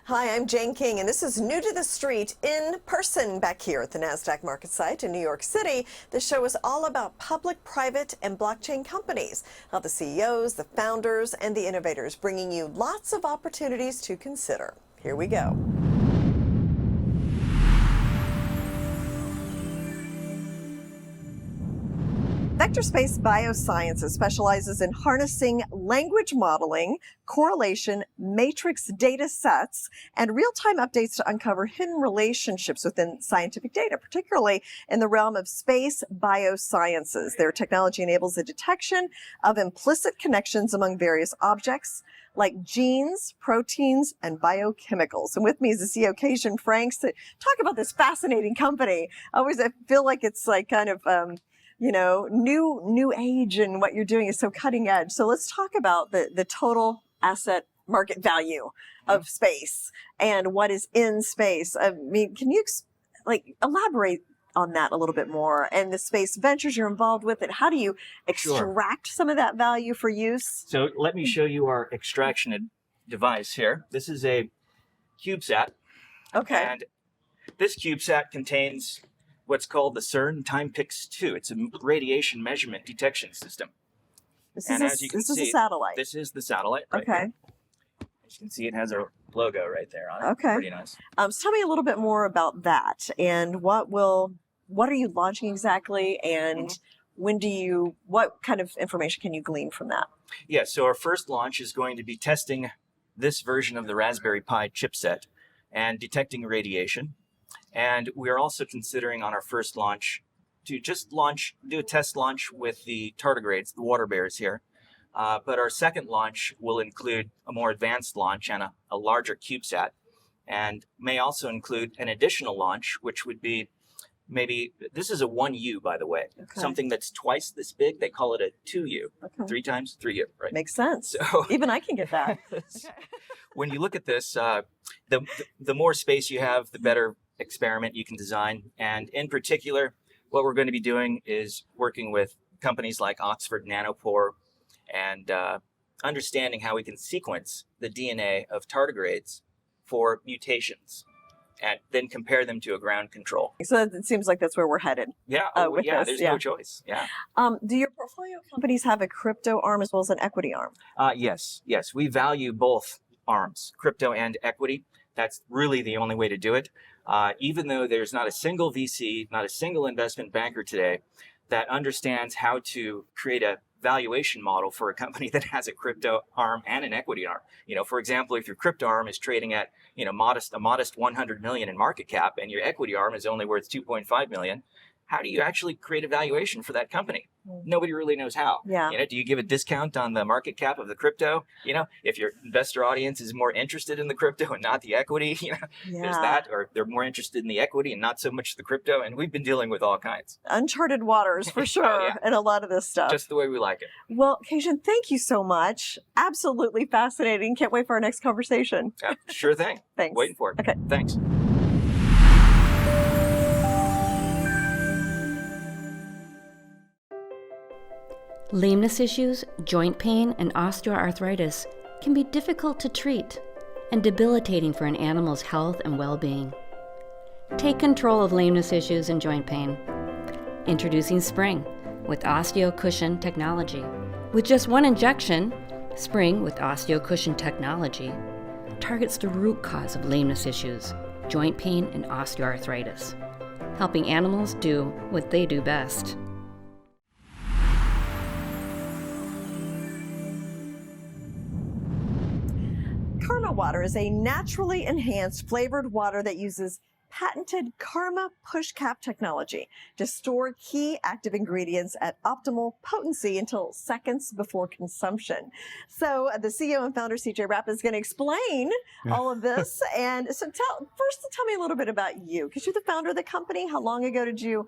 Hi, I'm Jane King, and this is New to the Street in person back here at the NASDAQ market site in New York City. This show is all about public, private, and blockchain companies, how the CEOs, the founders, and the innovators bringing you lots of opportunities to consider. Here we go. VectorSpace Biosciences specializes in harnessing language modeling, correlation, matrix data sets, and real-time updates to uncover hidden relationships within scientific data, particularly in the realm of space biosciences. Their technology enables the detection of implicit connections among various objects, like genes, proteins, and biochemicals. And with me is the CEO, Kasian Franks, to talk about this fascinating company. I feel like it's like kind of new age, and what you're doing is so cutting edge. So let's talk about the total asset market value of space and what is in space. I mean, can you elaborate on that a little bit more, and the space ventures you're involved with, and how do you extract some of that value for use? So let me show you our extraction device here. This is a CubeSat. Okay. And this CubeSat contains what's called the CERN TimePix-2. It's a radiation measurement detection system. This is a satellite. This is the satellite. Right okay. Here. As you can see, it has a logo right there on it. Okay. Pretty nice. So tell me a little bit more about that, and what are you launching exactly, and what kind of information can you glean from that? Yeah, so our first launch is going to be testing this version of the Raspberry Pi chipset and detecting radiation. And we're also considering on our first launch to just do a test launch with the tardigrades, the water bears here. But our second launch will include a more advanced launch and a larger CubeSat, and may also include an additional launch, which would be this is a 1U, by the way, something that's twice this big. They call it a 2U, 3 times 3U, right? Makes sense. So even I can get that. When you look at this, the more space you have, the better experiment you can design. And in particular, what we're going to be doing is working with companies like Oxford Nanopore and understanding how we can sequence the DNA of tardigrades for mutations and then compare them to a ground control. So it seems like that's where we're headed. Yeah, there's no choice. Yeah. Do your portfolio companies have a crypto arm as well as an equity arm? Yes. We value both arms, crypto and equity. That's really the only way to do it. Even though there's not a single VC, not a single investment banker today that understands how to create a valuation model for a company that has a crypto arm and an equity arm. For example, if your crypto arm is trading at, a modest 100 million in market cap, and your equity arm is only worth 2.5 million, how do you actually create a valuation for that company? Nobody really knows how. Yeah. Do you give a discount on the market cap of the crypto? If your investor audience is more interested in the crypto and not the equity, there's that, or they're more interested in the equity and not so much the crypto. And we've been dealing with all kinds. Uncharted waters for sure, and a lot of this stuff. Just the way we like it. Well, Kasian, thank you so much. Absolutely fascinating. Can't wait for our next conversation. Yeah, sure thing. Thanks. Waiting for it. Okay. Thanks. Lameness issues, joint pain, and osteoarthritis can be difficult to treat and debilitating for an animal's health and well-being. Take control of lameness issues and joint pain. Introducing Spring with OsteoCushion technology. With just one injection, Spring with OsteoCushion technology targets the root cause of lameness issues, joint pain, and osteoarthritis, helping animals do what they do best. Karma Water is a naturally enhanced flavored water that uses patented Karma push cap technology to store key active ingredients at optimal potency until seconds before consumption. So the CEO and founder, CJ Rapp, is going to explain all of this. And so tell me a little bit about you, because you're the founder of the company. How long ago did you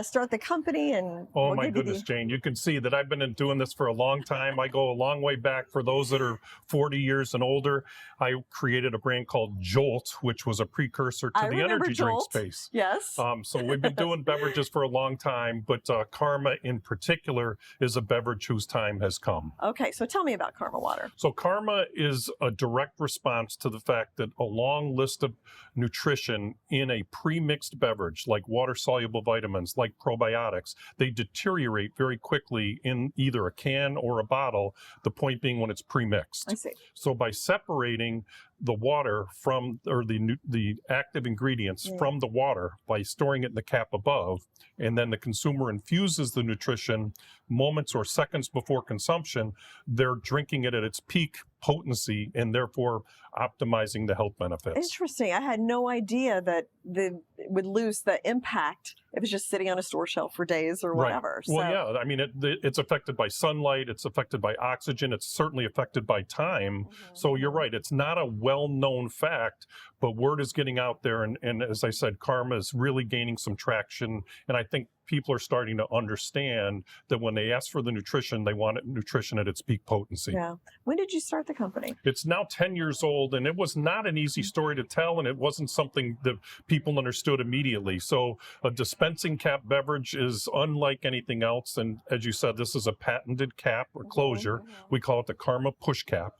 start the company? And oh my goodness, Jane, you can see that I've been doing this for a long time. I go a long way back. For those that are 40 years and older, I created a brand called Jolt, which was a precursor to the energy were drink told. space. Yes. So we've been doing beverages for a long time, but Karma in particular is a beverage whose time has come. Okay, so tell me about Karma Water. So Karma is a direct response to the fact that a long list of nutrition in a pre-mixed beverage, like water-soluble vitamins, like probiotics, they deteriorate very quickly in either a can or a bottle, the point being when it's pre-mixed. I see. So by separating the water from, or the active ingredients from the water by storing it in the cap above, and then the consumer infuses the nutrition moments or seconds before consumption, they're drinking it at its peak potency and therefore optimizing the health benefits. Interesting. I had no idea that it would lose the impact if it's just sitting on a store shelf for days or whatever. Right. Well, yeah, I mean, it's affected by sunlight, it's affected by oxygen, it's certainly affected by time. So you're right, it's not a well-known fact, but word is getting out there. And as I said, Karma is really gaining some traction. And I think people are starting to understand that when they ask for the nutrition, they want nutrition at its peak potency. Yeah. When did you start the company? It's now 10 years old, and it was not an easy story to tell, and it wasn't something that people understood immediately. So a dispensing cap beverage is unlike anything else. And as you said, this is a patented cap or closure. We call it the Karma push cap.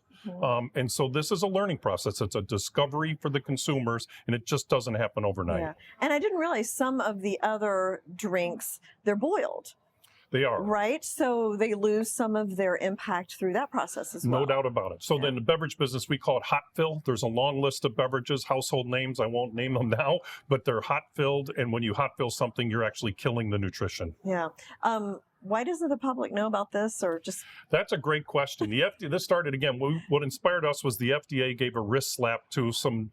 And so this is a learning process. It's a discovery for the consumers, and it just doesn't happen overnight. Yeah. And I didn't realize some of the other drinks, they're boiled. They are. Right? So they lose some of their impact through that process as well. No doubt about it. So then the beverage business, we call it hot fill. There's a long list of beverages, household names. I won't name them now, but they're hot filled. And when you hot fill something, you're actually killing the nutrition. Yeah. Why doesn't the public know about this, or just? That's a great question. The FDA, this started again, what inspired us was the FDA gave a wrist slap to some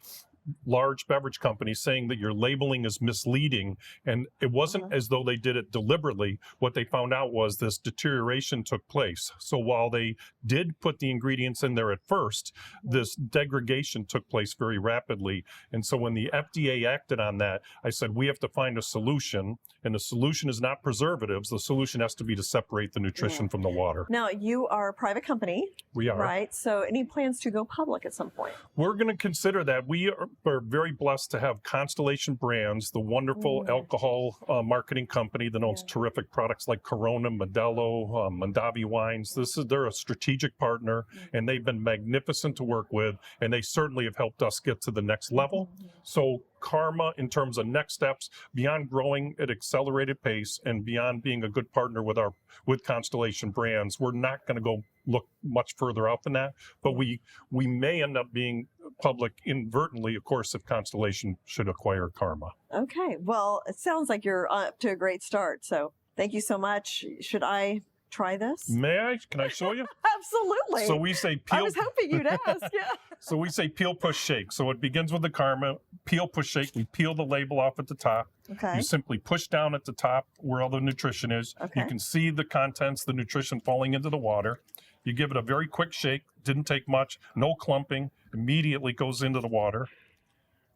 large beverage companies saying that your labeling is misleading, and it wasn't as though they did it deliberately. What they found out was this deterioration took place. So while they did put the ingredients in there at first, this degradation took place very rapidly. And so when the FDA acted on that, I said, we have to find a solution, and the solution is not preservatives. The solution has to be to separate the nutrition from the water. Now, you are a private company. We are. Right? So any plans to go public at some point? We're going to consider that. We are very blessed to have Constellation Brands, the wonderful alcohol marketing company that owns terrific products like Corona, Modelo, Mondavi wines. They're a strategic partner, and they've been magnificent to work with, and they certainly have helped us get to the next level. So Karma, in terms of next steps, beyond growing at accelerated pace and beyond being a good partner with Constellation Brands, we're not going to go look much further out than that. But we may end up being public inadvertently, of course, if Constellation should acquire Karma. Okay. Well, it sounds like you're up to a great start. So thank you so much. Should I try this? May I? Can I show you? Absolutely. So we say peel. I was hoping you'd ask. Yeah. So we say peel, push, shake. So it begins with the Karma, peel, push, shake. We peel the label off at the top. Okay. You simply push down at the top where all the nutrition is. Okay. You can see the contents, the nutrition falling into the water. You give it a very quick shake. Didn't take much. No clumping. Immediately goes into the water.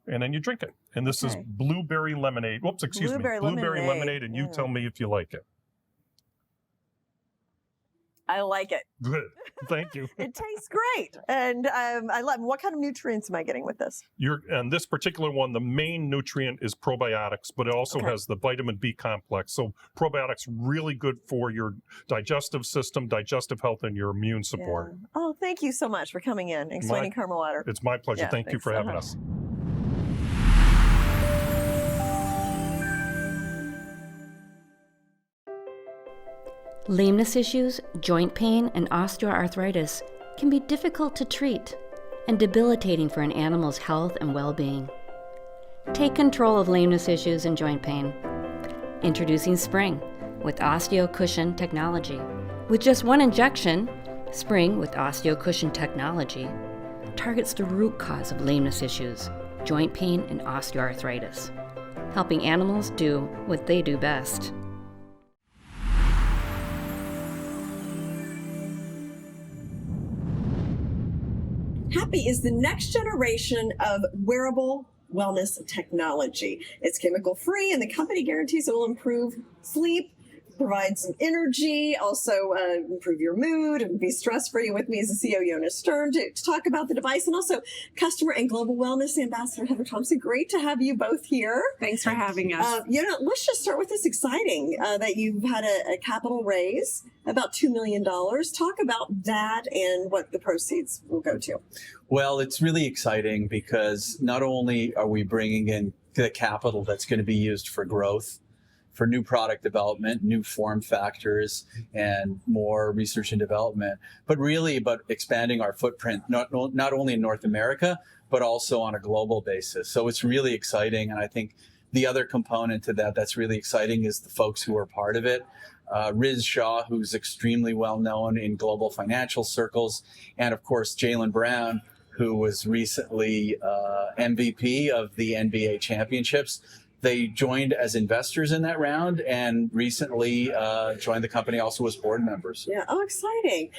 And then you drink it. And this is blueberry lemonade. Whoops, excuse me. Blueberry lemonade. And you tell me if you like it. I like it. Good. Thank you. It tastes great. And I love. What kind of nutrients am I getting with this? And this particular one, the main nutrient is probiotics, but it also has the vitamin B complex. So probiotics really good for your digestive system, digestive health, and your immune support. Yeah. Oh, thank you so much for coming in and explaining Karma Water. It's my pleasure. Yeah, thank you for having us. Lameness issues, joint pain, and osteoarthritis can be difficult to treat and debilitating for an animal's health and well-being. Take control of lameness issues and joint pain. Introducing Spring with OsteoCushion technology. With just one injection, Spring with OsteoCushion technology targets the root cause of lameness issues, joint pain, and osteoarthritis, helping animals do what they do best. Hapbee is the next generation of wearable wellness technology. It's chemical free, and the company guarantees it will improve sleep, provide some energy, also improve your mood and be stress-free. With me is the CEO, Yona Shtern, to talk about the device, and also customer and global wellness ambassador, Heather Thomson. Great to have you both here. Thanks for having us. Let's just start with this exciting that you've had a capital raise, about $2 million. Talk about that and what the proceeds will go to. Well, it's really exciting because not only are we bringing in the capital that's going to be used for growth, for new product development, new form factors, and more research and development, but really about expanding our footprint, not only in North America, but also on a global basis. So it's really exciting. And I think the other component to that that's really exciting is the folks who are part of it. Riz Shah, who's extremely well known in global financial circles, and of course, Jaylen Brown, who was recently MVP of the NBA championships. They joined as investors in that round and recently joined the company also as board members. Yeah, oh, exciting.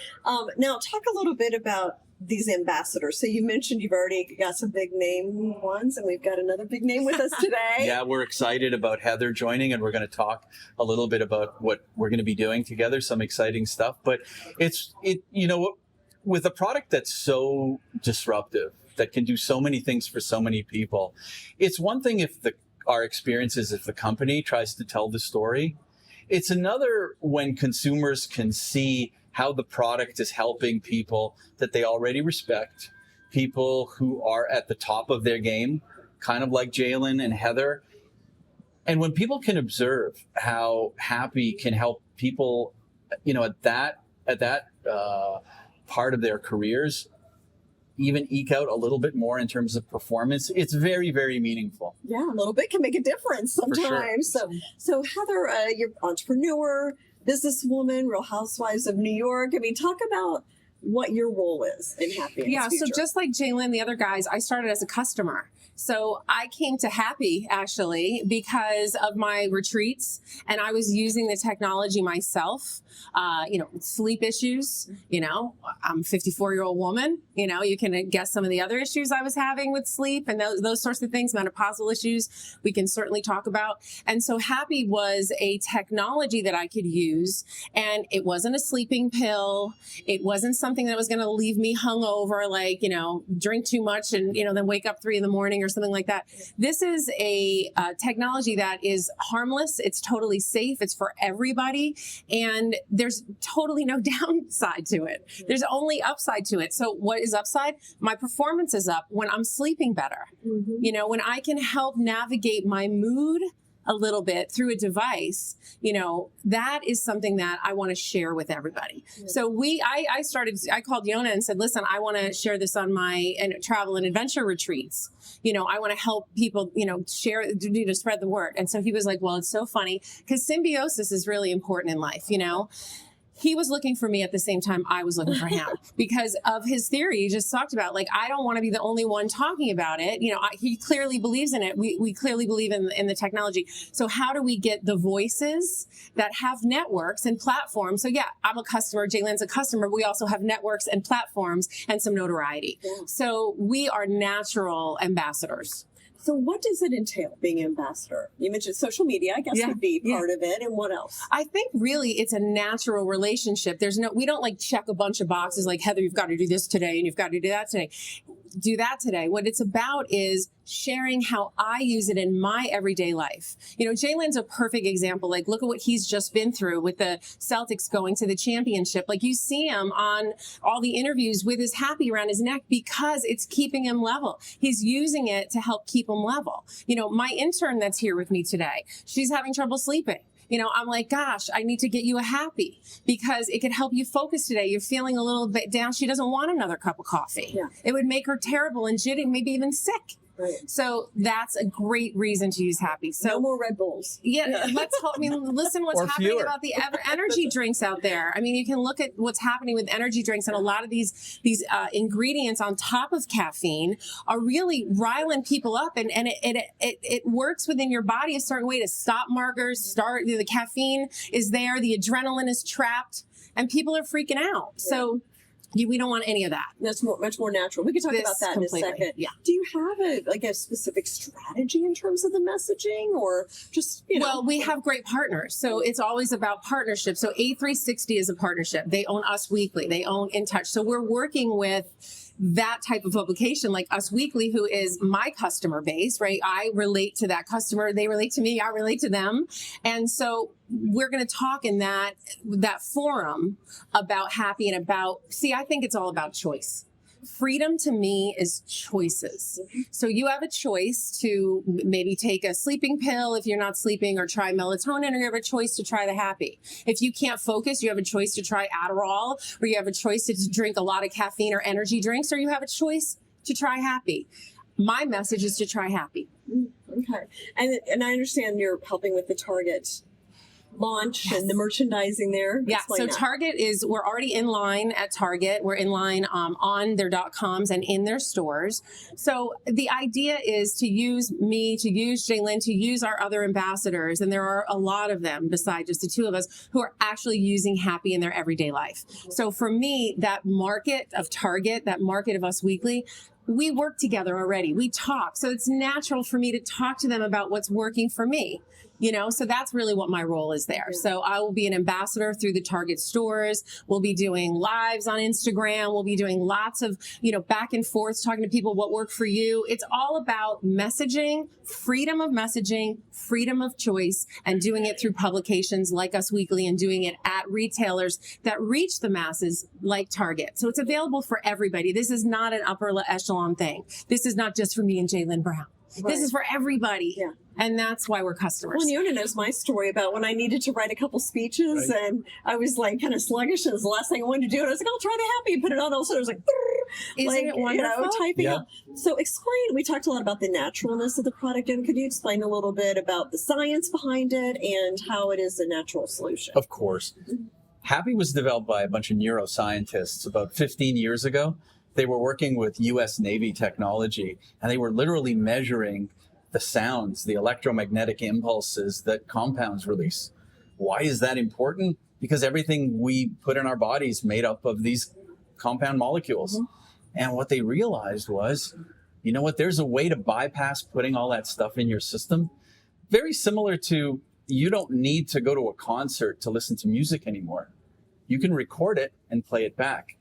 Now, talk a little bit about these ambassadors. So you mentioned you've already got some big name ones, and we've got another big name with us today. Yeah, we're excited about Heather joining, and we're going to talk a little bit about what we're going to be doing together, some exciting stuff. But with a product that's so disruptive, that can do so many things for so many people, it's one thing if our experience is if the company tries to tell the story. It's another when consumers can see how the product is helping people that they already respect, people who are at the top of their game, kind of like Jaylen and Heather. And when people can observe how Hapbee can help people, at that part of their careers, even eke out a little bit more in terms of performance, it's very, very meaningful. Yeah, a little bit can make a difference sometimes. Sure. So Heather, you're entrepreneur, businesswoman, Real Housewives of New York. I mean, talk about what your role is in Hapbee. Yeah, so just like Jaylen and the other guys, I started as a customer. So I came to Hapbee actually because of my retreats, and I was using the technology myself. Sleep issues. I'm a 54-year-old woman. You can guess some of the other issues I was having with sleep and those sorts of things. Menopausal issues we can certainly talk about. And so Hapbee was a technology that I could use, and it wasn't a sleeping pill. It wasn't something that was going to leave me hungover, like drink too much and then wake up 3 a.m. or something like that. This is a technology that is harmless. It's totally safe. It's for everybody. And there's totally no downside to it. There's only upside to it. So what is upside? My performance is up when I'm sleeping better. Mm-hmm. When I can help navigate my mood a little bit through a device, that is something that I want to share with everybody. Yeah. So I called Yona and said, listen, I want to share this on my travel and adventure retreats. I want to help people, share, to spread the word. And so he was like, well, it's so funny because symbiosis is really important in life. He was looking for me at the same time I was looking for him because of his theory. He just talked about, I don't want to be the only one talking about it. He clearly believes in it. We clearly believe in the technology. So how do we get the voices that have networks and platforms? So yeah, I'm a customer. Jaylen's a customer. We also have networks and platforms and some notoriety. Yeah. So we are natural ambassadors. So what does it entail being ambassador? You mentioned social media, I guess would be part of it. And what else? I think really it's a natural relationship. We don't check a bunch of boxes like, Heather, you've got to do this today and you've got to do that today. Do that today. What it's about is sharing how I use it in my everyday life. Jaylen's a perfect example. Look at what he's just been through with the Celtics going to the championship. You see him on all the interviews with his Hapbee around his neck because it's keeping him level. He's using it to help keep him level. My intern that's here with me today, she's having trouble sleeping. I'm like, gosh, I need to get you a Hapbee because it could help you focus today. You're feeling a little bit down. She doesn't want another cup of coffee. Yeah. It would make her terrible and jitty, maybe even sick. Right. So that's a great reason to use Hapbee. So no more Red Bulls. Yeah, listen what's happening fewer. About the energy drinks out there. You can look at what's happening with energy drinks, and a lot of these ingredients on top of caffeine are really riling people up, and it works within your body a certain way to stop markers. The caffeine is there, the adrenaline is trapped, and people are freaking out. Yeah. So We don't want any of that. That's much more natural. We can talk about that in a second. Yeah. Do you have a specific strategy in terms of the messaging, or just, Well, we have great partners. So it's always about partnership. So A360 is a partnership. They own Us Weekly. They own In Touch. So we're working with that type of publication like Us Weekly, who is my customer base, right? I relate to that customer. They relate to me. I relate to them. And so we're going to talk in that forum about Hapbee and about, I think it's all about choice. Freedom to me is choices. So you have a choice to maybe take a sleeping pill if you're not sleeping, or try melatonin, or you have a choice to try the Hapbee. If you can't focus, you have a choice to try Adderall, or you have a choice to drink a lot of caffeine or energy drinks, or you have a choice to try Hapbee. My message is to try Hapbee. Okay. And I understand you're helping with the Target launch and the merchandising there. Yeah, Explain so that. Target we're already in line at Target. We're in line on their .coms and in their stores. So the idea is to use me, to use Jaylyn, to use our other ambassadors, and there are a lot of them besides just the two of us who are actually using Hapbee in their everyday life. So for me, that market of Target, that market of Us Weekly, we work together already. We talk. So it's natural for me to talk to them about what's working for me. So that's really what my role is there. So I will be an ambassador through the Target stores. We'll be doing lives on Instagram. We'll be doing lots of, back and forth, talking to people what worked for you. It's all about messaging, freedom of choice, and doing it through publications like Us Weekly, and doing it at retailers that reach the masses like Target. So it's available for everybody. This is not an upper echelon thing. This is not just for me and Jaylyn Brown. Right. This is for everybody. Yeah. And that's why we're customers. Well, Yona knows my story about when I needed to write a couple speeches, and I was like kind of sluggish, and it was the last thing I wanted to do. And I was like, I'll try the Hapbee, put it on. All of a sudden, it was like, Isn't it wonderful? Typing Yeah. up. So explain, we talked a lot about the naturalness of the product, and could you explain a little bit about the science behind it and how it is a natural solution? Of course. Hapbee was developed by a bunch of neuroscientists about 15 years ago. They were working with US Navy technology, and they were literally measuring the sounds, the electromagnetic impulses that compounds release. Why is that important? Because everything we put in our bodies is made up of these compound molecules. Mm-hmm. And what they realized was, there's a way to bypass putting all that stuff in your system. Very similar to, you don't need to go to a concert to listen to music anymore. You can record it and play it back.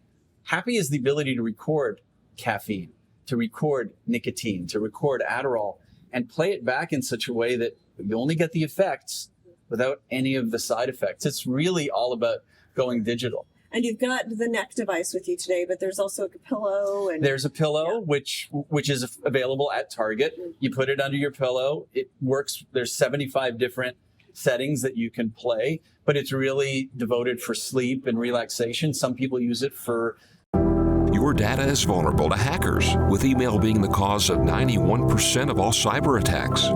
Hapbee is the ability to record caffeine, to record nicotine, to record Adderall, and play it back in such a way that you only get the effects without any of the side effects. It's really all about going digital. And you've got the neck device with you today, but there's also a pillow. And there's a pillow, which is available at Target. You put it under your pillow. It works. There's 75 different settings that you can play, but it's really devoted for sleep and relaxation. Some people use it for... Your data is vulnerable to hackers, with email being the cause of 91% of all cyber attacks.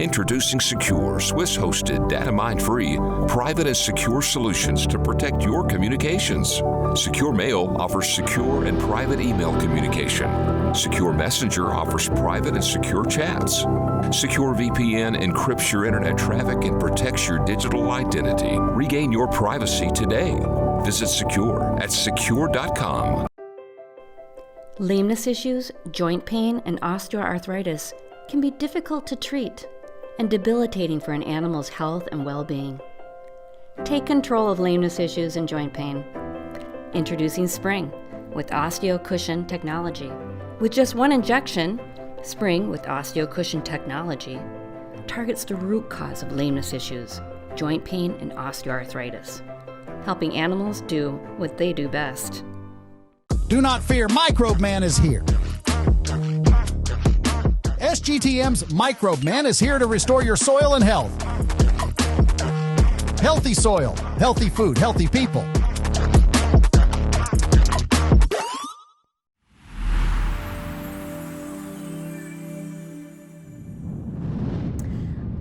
Introducing SKUR, Swiss-hosted, data-mine-free, private and secure solutions to protect your communications. Secure Mail offers secure and private email communication. Secure Messenger offers private and secure chats. Secure VPN encrypts your internet traffic and protects your digital identity. Regain your privacy today. Visit Sekur at sekur.com. Lameness issues, joint pain, and osteoarthritis can be difficult to treat and debilitating for an animal's health and well-being. Take control of lameness issues and joint pain. Introducing Spring with OsteoCushion technology. With just one injection, Spring with OsteoCushion technology targets the root cause of lameness issues, joint pain, and osteoarthritis, helping animals do what they do best. Do not fear, Microbe Man is here. SGTM's Microbe Man is here to restore your soil and health. Healthy soil, healthy food, healthy people.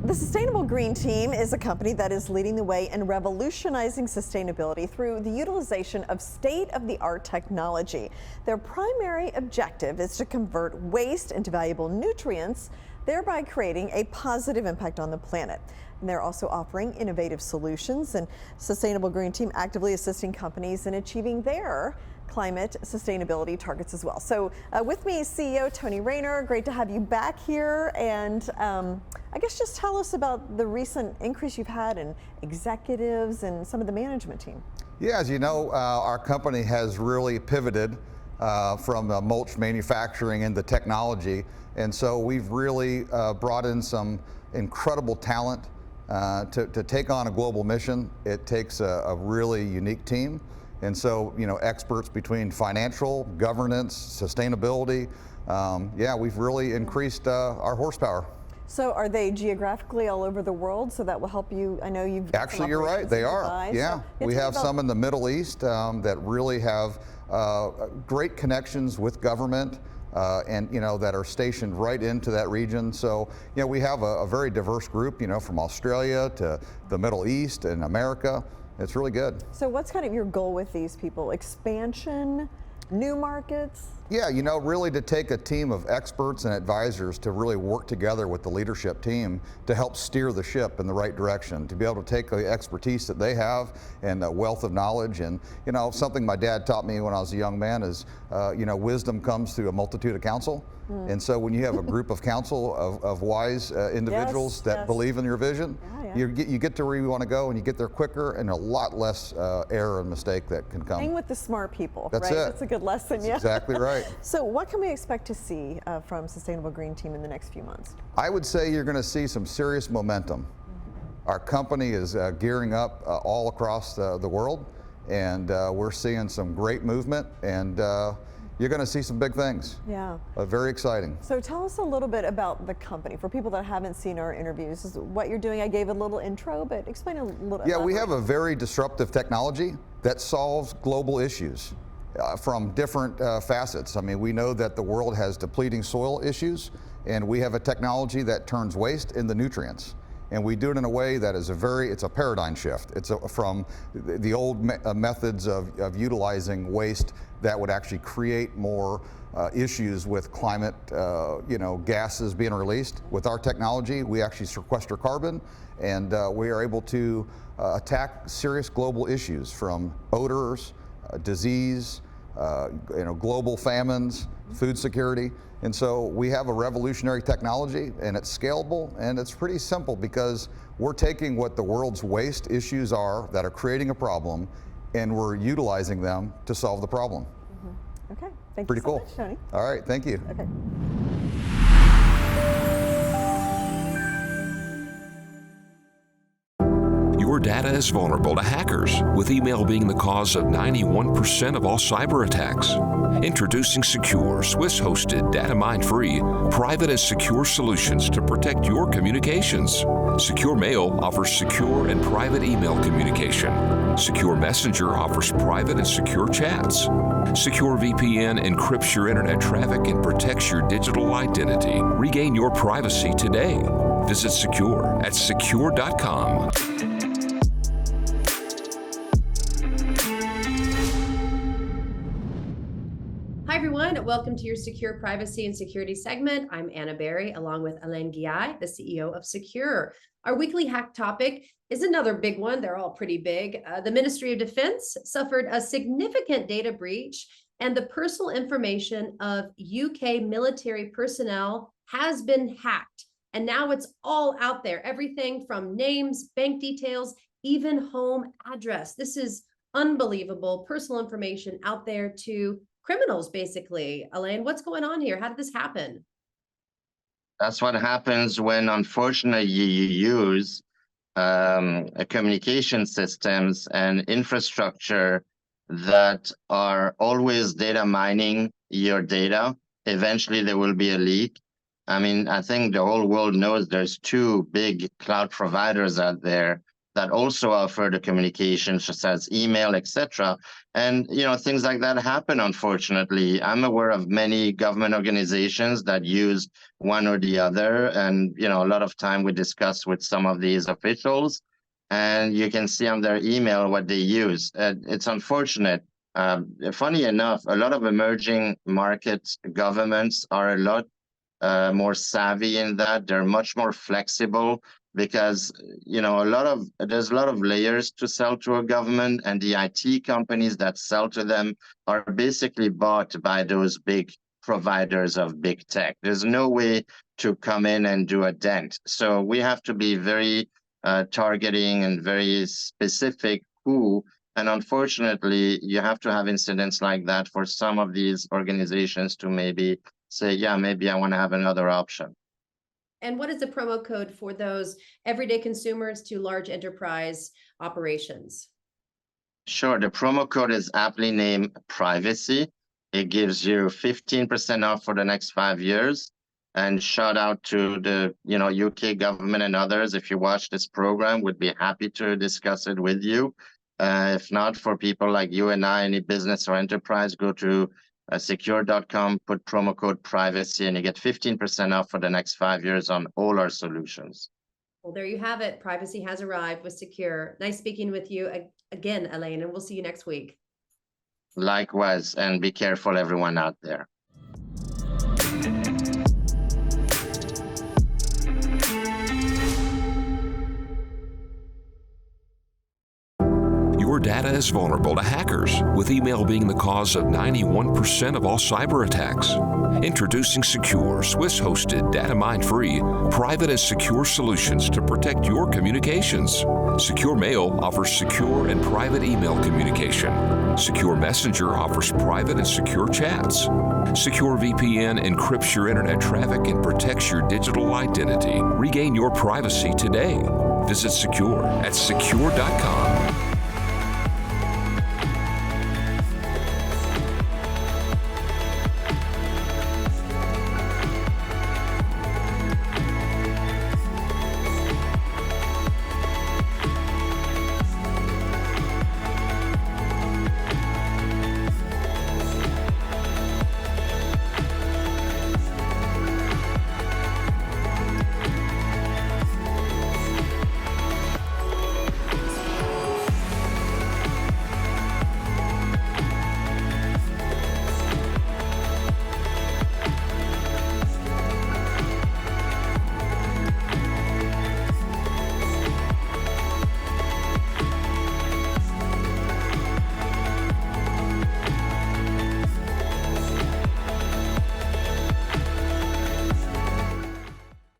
The Sustainable Green Team is a company that is leading the way in revolutionizing sustainability through the utilization of state-of-the-art technology. Their primary objective is to convert waste into valuable nutrients, thereby creating a positive impact on the planet. And they're also offering innovative solutions, and Sustainable Green Team actively assisting companies in achieving their climate sustainability targets as well. So with me, CEO Tony Raynor. Great to have you back here. And I guess just tell us about the recent increase you've had in executives and some of the management team. Yeah, as you know, our company has really pivoted from mulch manufacturing into technology. And so we've really brought in some incredible talent to take on a global mission. It takes a really unique team. And so, you know, experts between financial, governance, sustainability. Yeah, we've really increased our horsepower. So are they geographically all over the world? So that will help you. I know you've actually, you're right. They are. Dubai, yeah, so we have some in the Middle East that really have great connections with government. And you know, that are stationed right into that region. So you know, we have a very diverse group, you know, from Australia to the Middle East and America. It's really good. So what's kind of your goal with these people? Expansion, new markets? Yeah, you know, really to take a team of experts and advisors to really work together with the leadership team to help steer the ship in the right direction, to be able to take the expertise that they have and the wealth of knowledge. And, you know, something my dad taught me when I was a young man is, you know, wisdom comes through a multitude of counsel. And so when you have a group of counsel of wise individuals that believe in your vision, you get to where you want to go, and you get there quicker, and a lot less error and mistake that can come. Hang with the smart people. That's right? it. That's a good lesson. That's yeah. exactly right. So what can we expect to see from Sustainable Green Team in the next few months? I would say you're going to see some serious momentum. Our company is gearing up all across the world, and we're seeing some great movement, and you're going to see some big things. Yeah. Very exciting. So tell us a little bit about the company. For people that haven't seen our interviews, this is what you're doing. I gave a little intro, but explain a little. Yeah, we have a very disruptive technology that solves global issues from different facets. I mean, we know that the world has depleting soil issues, and we have a technology that turns waste into nutrients. And we do it in a way that is it's a paradigm shift. It's from the old methods of utilizing waste that would actually create more issues with climate, you know, gases being released. With our technology, we actually sequester carbon, and we are able to attack serious global issues from odors, disease, you know, global famines, food security. And so we have a revolutionary technology, and it's scalable, and it's pretty simple because we're taking what the world's waste issues are that are creating a problem, and we're utilizing them to solve the problem. Okay, thank Pretty you so cool. much, Tony. All right, thank you. Okay. Your data is vulnerable to hackers, with email being the cause of 91% of all cyber attacks. Introducing SKUR, Swiss-hosted, data-mine-free, private and secure solutions to protect your communications. Secure Mail offers secure and private email communication. Secure Messenger offers private and secure chats. Secure VPN encrypts your internet traffic and protects your digital identity. Regain your privacy today. Visit SKUR at sekur.com. Hi everyone, welcome to your Sekur Privacy and Security segment. I'm Anna Berry, along with Alain Ghiai, the CEO of SEKUR. Our weekly hack topic is another big one. They're all pretty big. The Ministry of Defense suffered a significant data breach, and the personal information of UK military personnel has been hacked. And now it's all out there, everything from names, bank details, even home address. This is unbelievable. Personal information out there to criminals, basically. Alain, what's going on here? How did this happen? That's what happens when, unfortunately, you use communication systems and infrastructure that are always data mining your data. Eventually, there will be a leak. I mean, I think the whole world knows there's two big cloud providers out there that also offer the communications, such as email, etc. And, you know, things like that happen, unfortunately. I'm aware of many government organizations that use one or the other. And, you know, a lot of time we discuss with some of these officials, and you can see on their email what they use. It's unfortunate. Funny enough, a lot of emerging market governments are a lot more savvy in that. They're much more flexible because there's a lot of layers to sell to a government, and the IT companies that sell to them are basically bought by those big providers of big tech. There's no way to come in and do a dent. So we have to be very targeting and very specific who. And unfortunately, you have to have incidents like that for some of these organizations to maybe say, yeah, maybe I want to have another option. And what is the promo code for those everyday consumers to large enterprise operations? Sure. The promo code is aptly named Privacy. It gives you 15% off for the next 5 years. And shout out to the UK government and others. If you watch this program, we'd be happy to discuss it with you. If not, for people like you and I, any business or enterprise, go to Sekur.com, put promo code Privacy, and you get 15% off for the next 5 years on all our solutions. Well, there you have it. Privacy has arrived with Sekur. Nice speaking with you again, Alain, and we'll see you next week. Likewise, and be careful, everyone out there. Your data is vulnerable to hackers, with email being the cause of 91% of all cyber attacks. Introducing SKUR, Swiss-hosted, data-mine-free, private and secure solutions to protect your communications. Secure Mail offers secure and private email communication. Secure Messenger offers private and secure chats. Secure VPN encrypts your internet traffic and protects your digital identity. Regain your privacy today. Visit Sekur at sekur.com.